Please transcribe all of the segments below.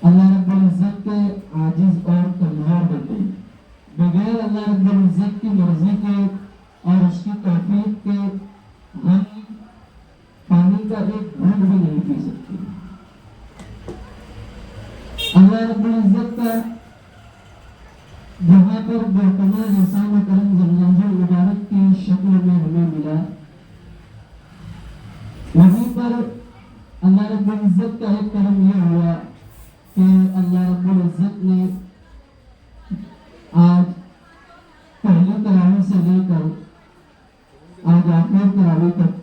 اللہ رب العزت کے عاجز اور کمزور بندے بغیر اللہ رب العزت کی مرضی کے اور اس کی توفیق کے ہم پانی کا ایک گھونٹ بھی نہیں پی سکتے۔ اللہ رب العزت کا جہاں پر بہتنا احسان و کرم زمزم مبارک کی شکل میں ہمیں ملا، وہیں پر اللہ رب العزت کا ایک کرم یہ ہوا کہ اللہ رب العزت نے آج پہلی تراویح سے لے کر آج آخر تراویح تک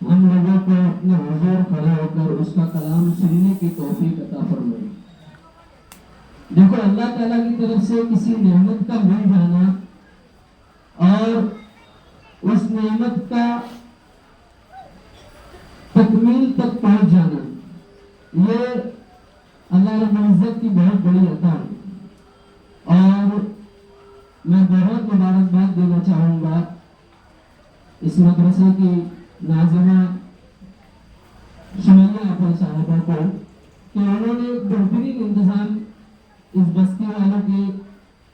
ہم لوگوں کو اپنے حضور کھڑے ہو کر اس کا کلام سننے کی توفیق عطا فرمائی۔ دیکھو، اللہ تعالیٰ کی طرف سے کسی نعمت کا مل جانا اور اس نعمت کا تکمیل تک پہنچ جانا، یہ اللہ رب العزت کی بہت بڑی عطا ہے۔ اور میں بہت مبارکباد دینا چاہوں گا اس مدرسے کی ناظمہ سمیہ آپا صاحبہ کو کہ انہوں نے ایک بہترین انتظام اس بستی والوں کے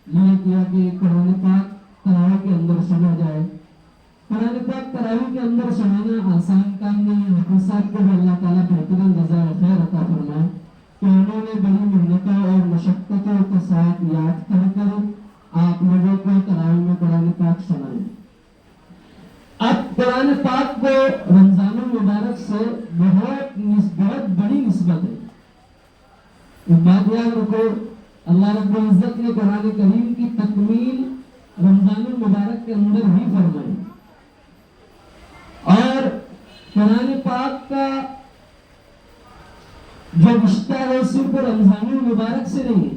لیے کیا کہ قرآن پاک تراویح کے اندر سنا جائے۔ قرآن پاک تراویح کے اندر سنانا آسان کام نہیں ہے۔ حافظ صاحب کو بھی اللہ تعالیٰ بہترین جزائے خیر عطا فرمائے کہ انہوں نے بڑی محنتوں اور مشقتوں کے ساتھ یاد کر کر آپ لوگوں کو تراویح میں قرآن پاک سنائے۔ اب قرآن پاک کو رمضان المبارک سے بہت بڑی نسبت ہے۔ ایک بات یاد رکھو، اللہ رب العزت نے قرآن کریم کی تکمیل رمضان المبارک کے اندر ہی فرمائی، اور قرآن پاک کا جو رشتہ ہے صرف رمضان المبارک سے نہیں ہے۔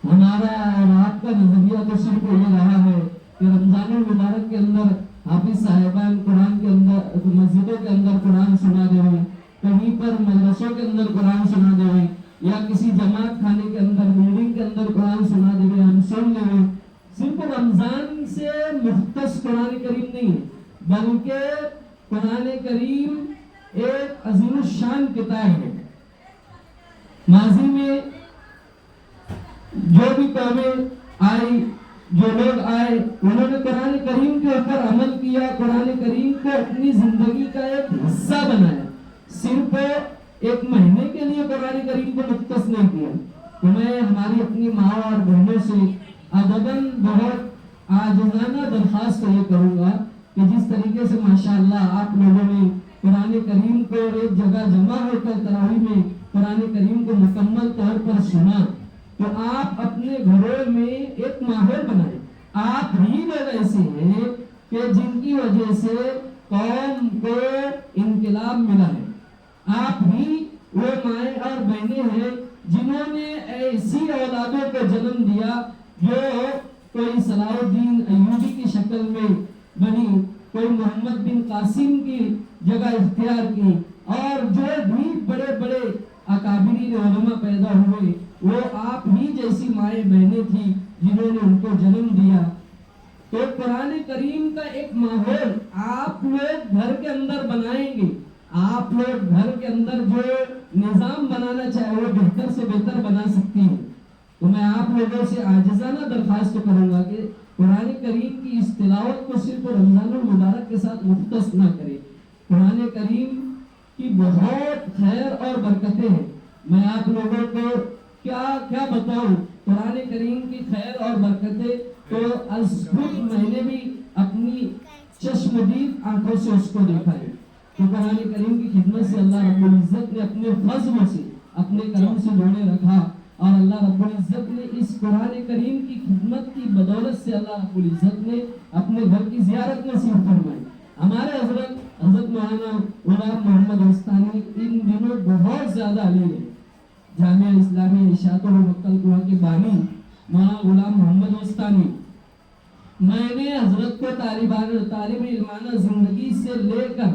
ہمارا اور آپ کا نظریہ تو صرف یہ رہا ہے کہ رمضان المبارک کے اندر حافظ صاحبان قرآن کے اندر مسجدوں کے اندر قرآن سنا دے رہے، کہیں پر مدرسوں کے اندر قرآن سنا دے رہے، یا کسی جماعت خانے کے اندر بلڈنگ کے اندر قرآن سنا دے رہے، ہم سن لے رہے۔ صرف رمضان سے مختص قرآن کریم نہیں ہے، بلکہ قرآن کریم ایک عظیم الشان کتاب ہے۔ ماضی میں جو بھی قومیں آئی، جو لوگ آئے، انہوں نے قرآن کریم کے اوپر عمل کیا، قرآن کریم کو اپنی زندگی کا ایک حصہ بنایا، صرف ایک مہینے کے لیے قرآن کریم کو مختص نہیں کیا۔ تو میں ہماری اپنی ماں اور بہنوں سے ادباً بہت عاجزانہ درخواست یہ کروں گا کہ جس طریقے سے ماشاءاللہ آپ لوگوں نے قرآن کریم کو ایک جگہ جمع ہو کر تراویح میں قرآن کریم کو مکمل طور پر سنا، تو آپ اپنے گھروں میں ایک ماحول بنائیں۔ آپ ہی لوگ ایسے ہیں کہ جن کی وجہ سے قوم کو انقلاب ملا ہے، آپ ہی وہ مائیں اور بہنیں ہیں جنہوں نے ایسی اولادوں کو جنم دیا جو کوئی صلاح الدین ایوبی کی شکل میں بنی، کوئی محمد بن قاسم کی جگہ اختیار کی، اور جو بھی بڑے بڑے اکابرین علماء پیدا ہوئے وہ آپ ہی جیسی مائیں بہنیں تھیں جنہوں نے ان کو جنم دیا۔ تو قرآن کریم کا ایک ماحول آپ لوگ گھر کے اندر بنائیں گے، آپ لوگ گھر کے اندر جو نظام بنانا چاہے وہ بہتر سے بہتر بنا سکتی ہیں۔ تو میں آپ لوگوں سے عاجزانہ درخواست کروں گا کہ قرآن کریم کی اس تلاوت کو صرف رمضان المبارک کے ساتھ مختص نہ کریں۔ قرآن کریم کی بہت خیر اور برکتیں ہیں، میں آپ لوگوں کو کیا بتاؤں۔ قرآن کریم کی خیر اور برکتیں تو خود میں نے بھی اپنی چشمدید آنکھوں سے اس کو دیکھا ہے۔ تو قرآن کریم کی خدمت سے اللہ رب العزت نے اپنے فضل سے اپنے کرم سے جوڑے رکھا، اور اللہ رب العزت نے اس قرآن کریم کی خدمت کی بدولت سے اللہ رب العزت نے اپنے گھر کی زیارت نصیب فرمائی۔ ہمارے حضرت مولانا غلام محمد وسطانی ان دنوں بہت زیادہ علی ہیں۔ جامعہ اسلامیہ اشاعت المکل کنواں کے بانی مولانا غلام محمد وسطانی، میں نے حضرت کو طالب علمانہ زندگی سے لے کر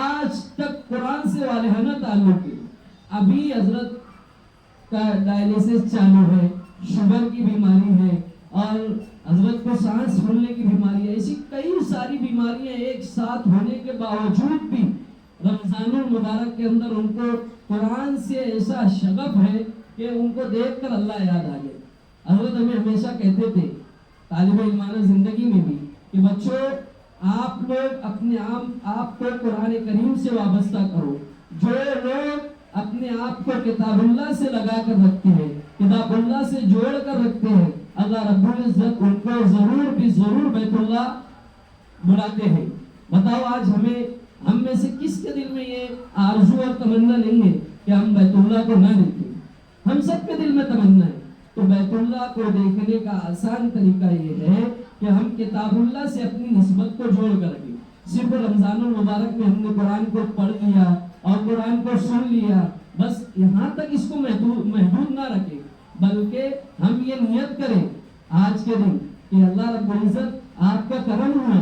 آج تک قرآن سے والہانہ تعلق ہے۔ ابھی حضرت کا ڈائلیسس چالو ہے، شوگر کی بیماری ہے، اور حضرت کو سانس پھولنے کی بیماری ہے، ایسی کئی ساری بیماریاں ایک ساتھ ہونے کے باوجود بھی رمضان المبارک کے اندر ان کو قرآن سے ایسا شغف ہے کہ ان کو دیکھ کر اللہ یاد آ گئے۔ حضرت ہمیں ہمیشہ کہتے تھے طالب علمانہ زندگی میں بھی کہ بچوں آپ لوگ اپنے آپ کو قرآن کریم سے وابستہ کرو۔ جو لوگ اپنے آپ کو کتاب اللہ سے لگا کر رکھتے ہیں، کتاب اللہ سے جوڑ کر رکھتے ہیں، اللہ رب العزت ان کو ضرور بھی ضرور بیت اللہ بلاتے ہیں۔ بتاؤ آج ہم میں سے کس کے دل میں یہ آرزو اور تمنا نہیں ہے کہ ہم بیت اللہ کو نہ دیکھیں؟ ہم سب کے دل میں تمنا ہے۔ تو بیت اللہ کو دیکھنے کا آسان طریقہ یہ ہے کہ ہم کتاب اللہ سے اپنی نسبت کو جوڑ کر رکھیں۔ صرف رمضان المبارک میں ہم نے قرآن کو پڑھ لیا اور قرآن کو سن لیا، بس یہاں تک اس کو محدود نہ رکھیں، بلکہ ہم یہ نیت کریں آج کے دن کہ اللہ رب العزت آپ کا کرم ہوا،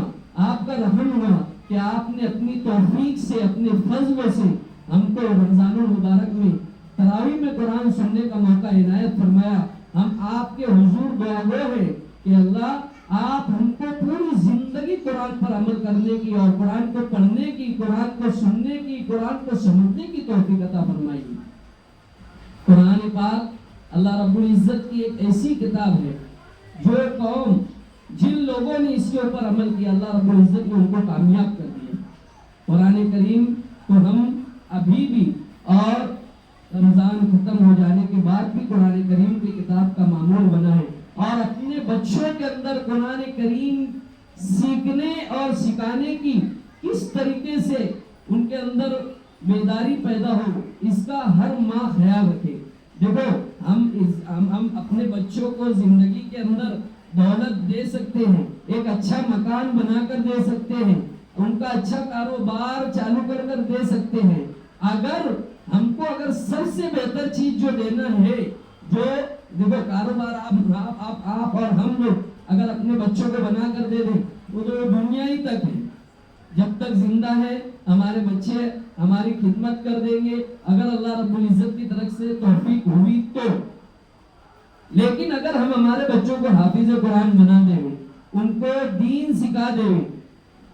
آپ کا رحم ہوا کہ آپ نے اپنی توفیق سے، اپنے فضل سے ہم کو رمضان المبارک میں تراویح میں قرآن سننے کا موقع عنایت فرمایا۔ ہم آپ کے حضور دعا گو ہیں کہ اللہ آپ ہم کو پوری زندگی قرآن پر عمل کرنے کی اور قرآن کو پڑھنے کی، قرآن کو سننے کی، قرآن کو سمجھنے کی توفیق عطا فرمائیے۔ قرآن پاک اللہ رب العزت کی ایک ایسی کتاب ہے جو قوم جن لوگوں نے اس کے اوپر عمل کیا اللہ رب العزت نے ان کو کامیاب کر دیا۔ قرآن کریم کو ہم ابھی بھی اور رمضان ختم ہو جانے کے بعد بھی قرآن کریم کی کتاب کا معمول بنائیں اور اپنے بچوں کے اندر قرآن کریم سیکھنے اور سکھانے کی کس طریقے سے ان کے اندر بیداری پیدا ہو، اس کا ہر ماہ خیال رکھیں۔ دیکھو ہم اپنے بچوں کو زندگی کے اندر دولت دے سکتے ہیں، ایک اچھا مکان بنا کر دے سکتے ہیں، ان کا اچھا کاروبار چالو کر دے سکتے ہیں۔ اگر ہم کو سب سے بہتر چیز جو دینا ہے، جو دیکھو کاروبار آپ اور ہم لوگ اگر اپنے بچوں کو بنا کر دے دیں وہ تو دنیا ہی تک ہے، جب تک زندہ ہے ہمارے بچے ہماری خدمت کر دیں گے اگر اللہ رب العزت کی طرف سے توفیق ہوئی تو۔ لیکن اگر ہم ہمارے بچوں کو حافظ قرآن بنا دیں، ان کو دین سکھا دیں،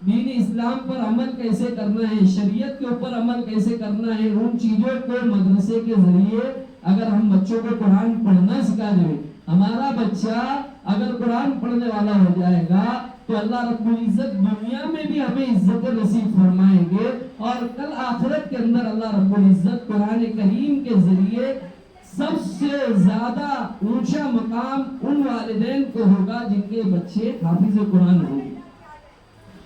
دین اسلام پر عمل کیسے کرنا ہے، شریعت کے اوپر عمل کیسے کرنا ہے، ان چیزوں کو مدرسے کے ذریعے اگر ہم بچوں کو قرآن پڑھنا سکھا دیں، ہمارا بچہ اگر قرآن پڑھنے والا ہو جائے گا تو اللہ رب العزت دنیا میں بھی ہمیں عزت نصیب فرمائیں گے، اور کل آخرت کے اندر اللہ رب العزت قرآن کریم کے ذریعے سب سے زیادہ اونچا مقام ان والدین کو ہوگا جن کے بچے حافظ قرآن ہوں گے۔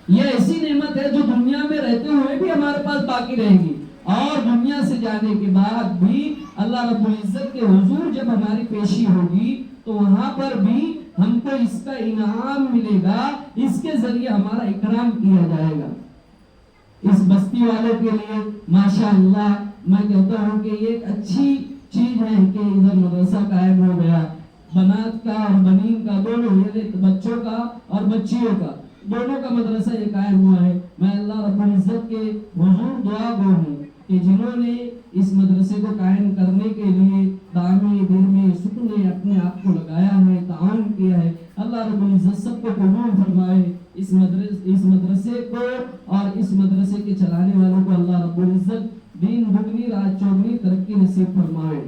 یہ ایسی نعمت ہے جو دنیا میں رہتے ہوئے بھی ہمارے پاس باقی رہے گی، اور دنیا سے جانے کے بعد بھی اللہ رب العزت کے حضور جب ہماری پیشی ہوگی تو وہاں پر بھی ہم کو اس کا انعام ملے گا، اس کے ذریعے ہمارا اکرام کیا جائے گا۔ اس بستی والوں کے لیے ماشاءاللہ میں کہتا ہوں کہ یہ ایک اچھی چیز ہے کہ ادھر مدرسہ قائم ہو گیا، بنات کا اور بنین کا دونوں، یعنی بچوں کا اور بچیوں کا دونوں کا مدرسہ یہ قائم ہوا ہے۔ میں اللہ رب العزت کے حضور دعا گو ہوں کہ جنہوں نے اس مدرسے کو قائم کرنے کے لیے دامی دل میں سکنے اپنے آپ کو لگایا ہے، تعاون کیا ہے، اللہ رب العزت سب کو قبول فرمائے۔ اس مدرسے کو اور اس مدرسے کے چلانے والوں کو اللہ رب العزت دین دگنی رات چوگنی ترقی نصیب فرمائے۔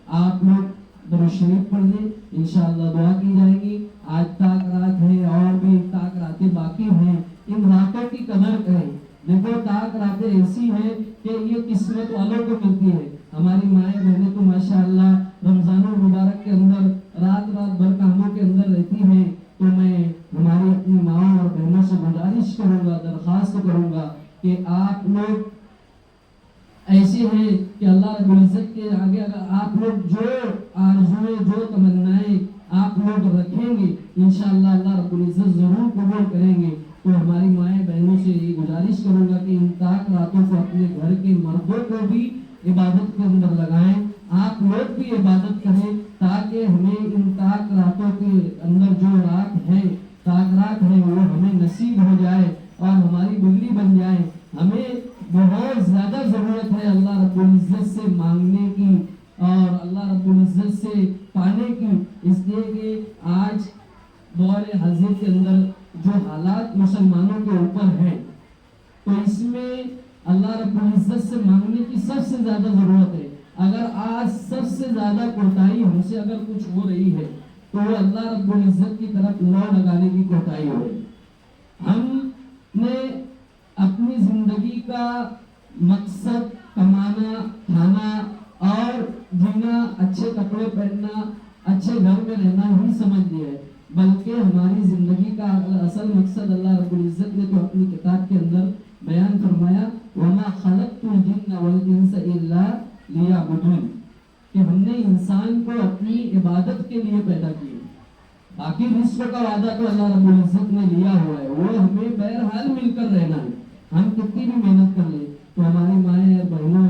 آپ لوگ درود شریف پڑھ لیں، انشاءاللہ دعا کی جائے گی۔ آج تاک رات ہے اور بھی تاک راتیں باقی ہیں، ان راتوں کی قدر کریں۔ دیکھو تاک راتیں ایسی ہیں کہ یہ قسمت والوں کو ملتی ہے۔ ہماری مائیں بہنیں تو ماشاءاللہ رمضان المبارک کے اندر رات بھر کاموں کے اندر رہتی ہیں، تو میں ہماری اپنی ماں اور بہنوں سے گزارش کروں گا، درخواست کروں گا کہ آپ لوگ ایسے ہیں کہ اللہ رب العزت کے آگے اگر آپ لوگ جو آرزویں جو تمنائیں آپ لوگ رکھیں گے انشاءاللہ اللہ رب العزت ضرور قبول کریں گے۔ تو ہماری مائیں بہنوں سے یہ گزارش کروں گا کہ ان تاک راتوں کو اپنے گھر کے مردوں کو بھی عبادت کے اندر لگائیں، آپ لوگ بھی عبادت کریں، تاکہ ہمیں ان تاک راتوں کے اندر جو رات ہے تاک رات ہے وہ ہمیں نصیب ہو جائے اور ہماری بگلی بن جائے۔ ہمیں بہت زیادہ ضرورت ہے اللہ رب العزت سے مانگنے کی اور اللہ رب العزت سے پانے کی، اس لیے کہ آج دور حاضر کے اندر جو حالات مسلمانوں کے اوپر ہیں تو اس میں اللہ رب العزت سے مانگنے کی سب سے زیادہ ضرورت ہے۔ اگر آج سب سے زیادہ کوتاہی ہم سے اگر کچھ ہو رہی ہے تو وہ اللہ رب العزت کی طرف لو لگانے کی کوتاہی ہو رہی ہے۔ ہم نے اپنی زندگی کا مقصد کمانا، کھانا اور جینا، اچھے کپڑے پہننا، اچھے گھر میں رہنا ہی سمجھ لیا ہے، بلکہ ہماری زندگی کا اصل مقصد اللہ رب العزت نے تو اپنی کتاب کے اندر بیان فرمایا، وَمَا خَلَقْتُ الْجِنَّ وَالْإِنسَ إِلَّا لِيَعْبُدُونِ، کہ ہم نے انسان کو اپنی عبادت کے لیے پیدا کیا۔ باقی رزق کا وعدہ تو اللہ رب العزت نے لیا ہوا ہے، وہ ہمیں بہرحال مل کر رہنا ہے، ہم کتنی بھی محنت کر لیں۔ تو ہماری مائیں اور بہنوں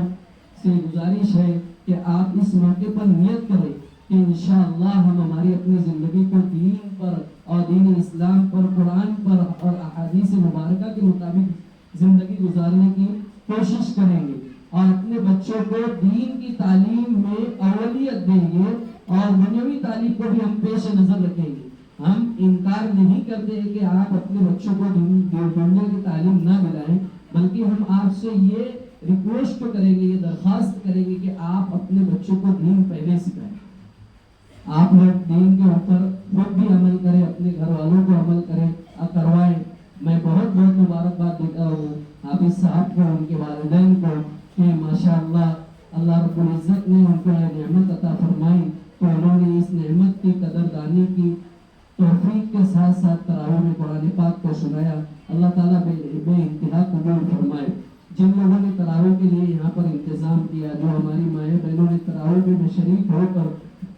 سے گزارش ہے کہ آپ اس موقع پر نیت کریں کہ انشاءاللہ ہم ہماری اپنی زندگی کو دین پر اور دین اسلام پر، قرآن پر اور احادیث مبارکہ کے مطابق زندگی گزارنے کی کوشش کریں گے، اور اپنے بچوں کو دین کی تعلیم میں اولویت دیں گے، اور دنیاوی تعلیم کو بھی ہم پیش نظر رکھیں گے۔ ہم انکار نہیں کرتے کہ آپ اپنے بچوں کو دنیا کی تعلیم نہ دلائیں، بلکہ ہم آپ سے یہ ریکویسٹ کریں گے، یہ درخواست کریں گے کہ آپ اپنے بچوں کو دین پہلے سکھائیں۔ آپ لوگ دین کے اوپر خود بھی عمل کریں، اپنے گھر والوں کو عمل کریں، کروائیں۔ میں بہت بہت مبارکباد دیتا ہوں حافظ صاحب کو، ان کے والدین کو، کہ ماشاءاللہ اللہ رب العزت نے ان کو یہ نعمت عطا فرمائی، تو انہوں نے اس نعمت کی قدردانی کی، توفیق کے ساتھ ساتھ تراویح میں قرآن پاک کو سنایا۔ اللہ تعالیٰ بے انتہا قبول فرمائے۔ جن لوگوں نے تراویح کے لیے یہاں پر انتظام کیا، جو ہماری مائیں بہنوں نے تراویح میں شریک ہو کر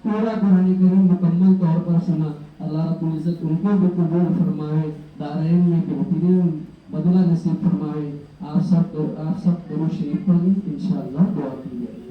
پورا قرآن کریم مکمل طور پر سنا، اللہ رب العزت ان کو بھی قبول فرمائے، دارین میں بہترین بدلہ نصیب فرمائے۔ آپ سب درود شریف پڑھیں، انشاءاللہ دعا کیجیے۔